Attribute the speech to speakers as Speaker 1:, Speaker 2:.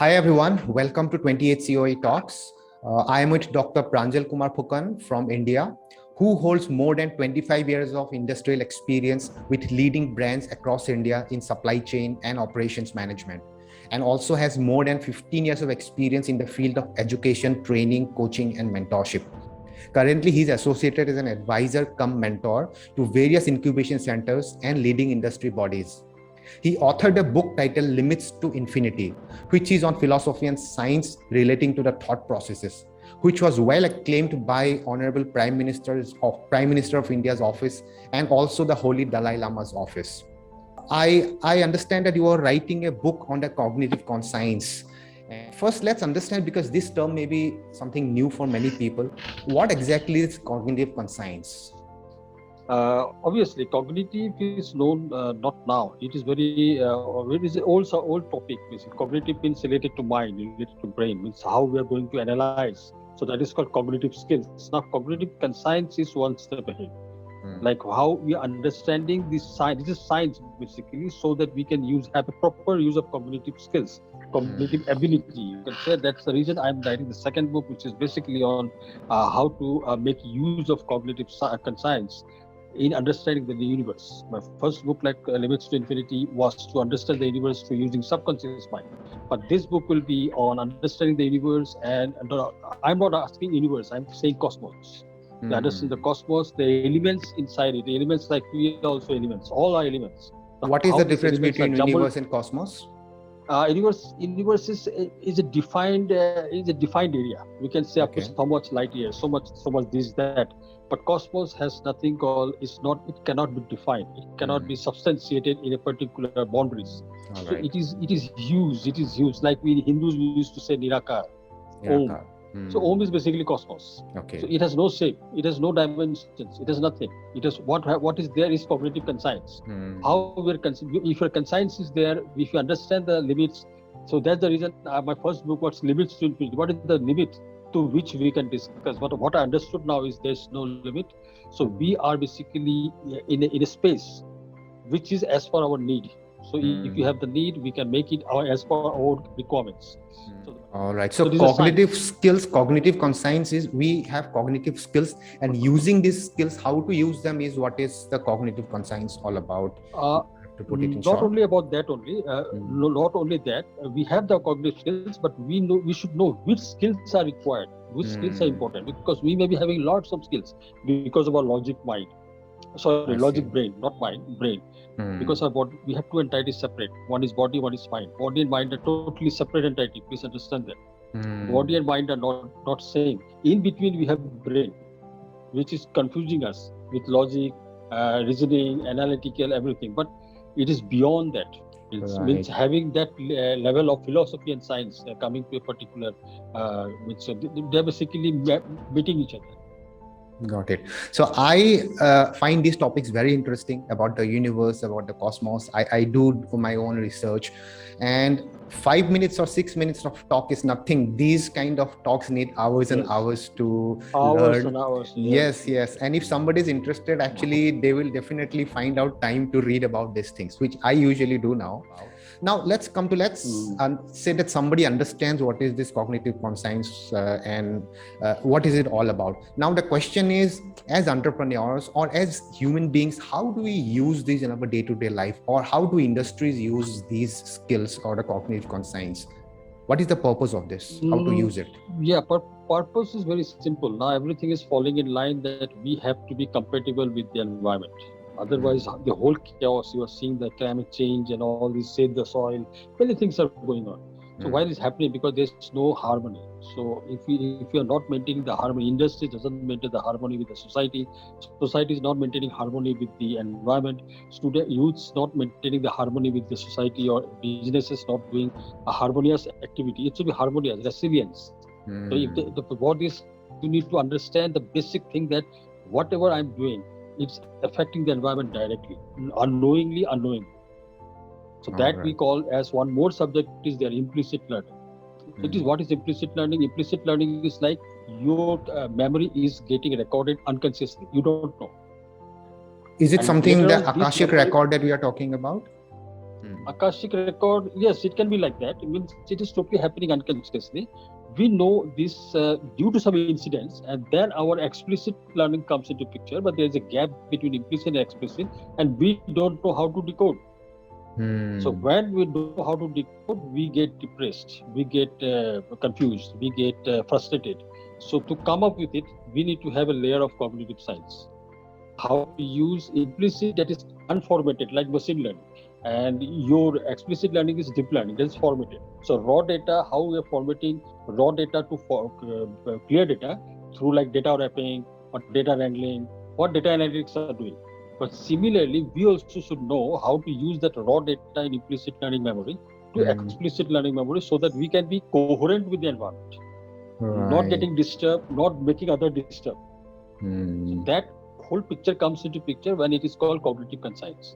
Speaker 1: Hi everyone, welcome to 28 COE Talks. I am with Dr. Pranjal Kumar Phukan from India, who holds more than 25 years of industrial experience with leading brands across India in supply chain and operations management, and also has more than 15 years of experience in the field of education, training, coaching, and mentorship. Currently, he is associated as an advisor cum mentor to various incubation centers and leading industry bodies. He authored a book titled Limits to Infinity, which is on philosophy and science relating to the thought processes, which was well acclaimed by Honorable Prime Minister of India's office and also the Holy Dalai Lama's office. I understand that you are writing a book on the cognitive conscience. First, let's understand, because this term may be something new for many people. What exactly is cognitive conscience?
Speaker 2: Obviously, cognitive is known not now. It is it is also old topic. Basically, cognitive means related to mind, related to brain, means how we are going to analyze. So that is called cognitive skills. Now, cognitive conscience is one step ahead. Like how we are understanding this science. This is science basically, so that we can have a proper use of cognitive skills, cognitive ability. You can say that's the reason I'm writing the second book, which is basically on how to make use of cognitive conscience in understanding the universe. My first book, like Limits to Infinity, was to understand the universe through using subconscious mind. But this book will be on understanding the universe, and I'm not asking universe, I'm saying cosmos. To understand the cosmos, the elements inside it, the elements like we are also elements, all are elements.
Speaker 1: What is the difference between universe and cosmos?
Speaker 2: Universe is a defined area. We can say up to so much light years, so much this that. But cosmos has nothing called. It cannot be defined. It cannot be substantiated in a particular boundaries. So it is huge. It is huge. Like we Hindus, we used to say Nirakar, Om. So Om is basically cosmos. So it has no shape. It has no dimensions. It has nothing. It has what is there is cognitive conscience. How if your conscience is there, if you understand the limits. So that's the reason my first book was Limits to Infinity. What is the limit to which we can discuss? What I understood now is there's no limit. So we are basically in a space which is as per our need. So if you have the need, we can make it as per our requirements.
Speaker 1: All right. So cognitive skills, cognitive conscience is we have cognitive skills, and using these skills, how to use them is what is the cognitive conscience all about. To put it in
Speaker 2: not
Speaker 1: short.
Speaker 2: Only about that only, not only that, we have the cognitive skills, but we should know which skills are required, which skills are important, because we may be having lots of skills because of our logic mind. Logic brain, not mind, brain. Because our body, we have two entities separate. One is body, one is mind. Body and mind are totally separate entities. Please understand that. Body and mind are not same. In between, we have brain, which is confusing us with logic, reasoning, analytical, everything. But it is beyond that. It means having that level of philosophy and science coming to a particular, which they're basically meeting each other.
Speaker 1: Got it. So I find these topics very interesting about the universe, about the cosmos. I do my own research, and 5 minutes or 6 minutes of talk is nothing. These kind of talks need hours and hours to learn.
Speaker 2: And hours.
Speaker 1: Yes. And if somebody is interested, actually, they will definitely find out time to read about these things, which I usually do now. Now let's say that somebody understands what is this cognitive conscience and what is it all about. Now the question is, as entrepreneurs or as human beings, how do we use these in our day-to-day life, or how do industries use these skills or the cognitive conscience? What is the purpose of this? How to use it?
Speaker 2: Purpose is very simple. Now everything is falling in line that we have to be compatible with the environment. Otherwise, the whole chaos, you are seeing the climate change and all this, save the soil, many things are going on. So why is it happening? Because there's no harmony. So if you are not maintaining the harmony, industry doesn't maintain the harmony with the society. Society is not maintaining harmony with the environment. Youths not maintaining the harmony with the society, or businesses not doing a harmonious activity. It should be harmonious, resilience. So if what is, you need to understand the basic thing that whatever I'm doing, it's affecting the environment directly, unknowingly. So that we call as one more subject is their implicit learning. It is what is implicit learning? Implicit learning is like your memory is getting recorded unconsciously. You don't know.
Speaker 1: Is it something the Akashic record that we are talking about?
Speaker 2: Akashic record, yes, it can be like that. It means it is totally happening unconsciously. We know this due to some incidents, and then our explicit learning comes into picture. But there is a gap between implicit and explicit, and we don't know how to decode. So when we don't know how to decode, we get depressed, we get confused, we get frustrated. So to come up with it, we need to have a layer of cognitive science. How to use implicit, that is unformatted, like machine learning, and your explicit learning is deep learning, that is formatted. So raw data, how we are formatting raw data to clear data through like data wrapping or data wrangling, what data analytics are doing. But similarly, we also should know how to use that raw data in implicit learning memory to explicit learning memory, so that we can be coherent with the environment, not getting disturbed, not making other disturbed. So that whole picture comes into picture when it is called cognitive conscience.